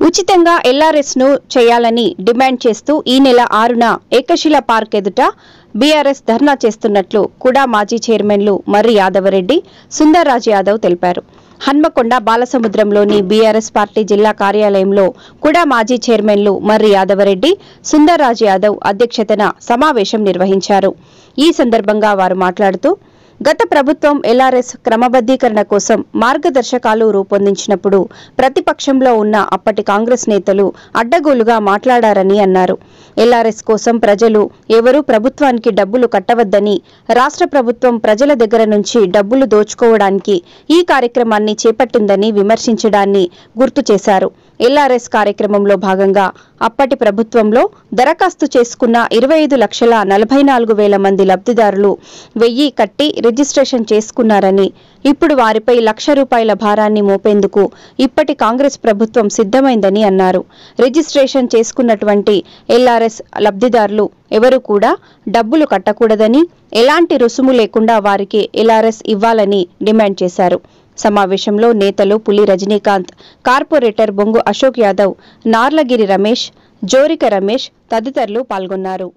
ఉచితంగా ఎల్ఆర్ఎస్ ను చేయాలని డిమాండ్ చేస్తూ ఈ నెల 6న ఏకశిల పార్క్ ఎదుట బీఆర్ఎస్ ధర్నా చేస్తున్నట్లు కుడా మాజీ చైర్మన్లు మర్రి యాదవరెడ్డి, సుందర్రాజ్ యాదవ్ తెలిపారు. హన్మకొండ బాలసముద్రంలోని బీఆర్ఎస్ పార్టీ జిల్లా కార్యాలయంలో కుడా మాజీ చైర్మన్లు మర్రి యాదవరెడ్డి, సుందర్రాజ్ యాదవ్ అధ్యక్షతన సమావేశం నిర్వహించారు. ఈ సందర్భంగా వారు మాట్లాడుతూ గత ప్రభుత్వం ఎల్ఆర్ఎస్ క్రమబద్దీకరణ కోసం మార్గదర్శకాలు రూపొందించినప్పుడు ప్రతిపక్షంలో ఉన్న అప్పటి కాంగ్రెస్ నేతలు అడ్డగోలుగా మాట్లాడారని అన్నారు. ఎల్ఆర్ఎస్ కోసం ప్రజలు ఎవరూ ప్రభుత్వానికి డబ్బులు కట్టవద్దని, రాష్ట్ర ప్రభుత్వం ప్రజల దగ్గర నుంచి డబ్బులు దోచుకోవడానికి ఈ కార్యక్రమాన్ని చేపట్టిందని విమర్శించడాన్ని గుర్తు చేశారు. ఎల్ఆర్ఎస్ కార్యక్రమంలో భాగంగా అప్పటి ప్రభుత్వంలో దరఖాస్తు చేసుకున్న 25,44,000 మంది లబ్ధిదారులు 1000 కట్టి రిజిస్ట్రేషన్ చేసుకున్నారని, ఇప్పుడు వారిపై ₹1,00,000 భారాన్ని మోపేందుకు ఇప్పటి కాంగ్రెస్ ప్రభుత్వం సిద్ధమైందని అన్నారు. రిజిస్ట్రేషన్ చేసుకున్నటువంటి ఎల్ఆర్ఎస్ లబ్ధిదారులు ఎవరు కూడా డబ్బులు కట్టకూడదని, ఎలాంటి రుసుము లేకుండా వారికి ఎల్ఆర్ఎస్ ఇవ్వాలని డిమాండ్ చేశారు. సమావేశంలో నేతలు పులి రజనీకాంత్, కార్పొరేటర్ బొంగు అశోక్ యాదవ్, నార్లగిరి రమేష్, జోరిక రమేష్ తదితరులు పాల్గొన్నారు.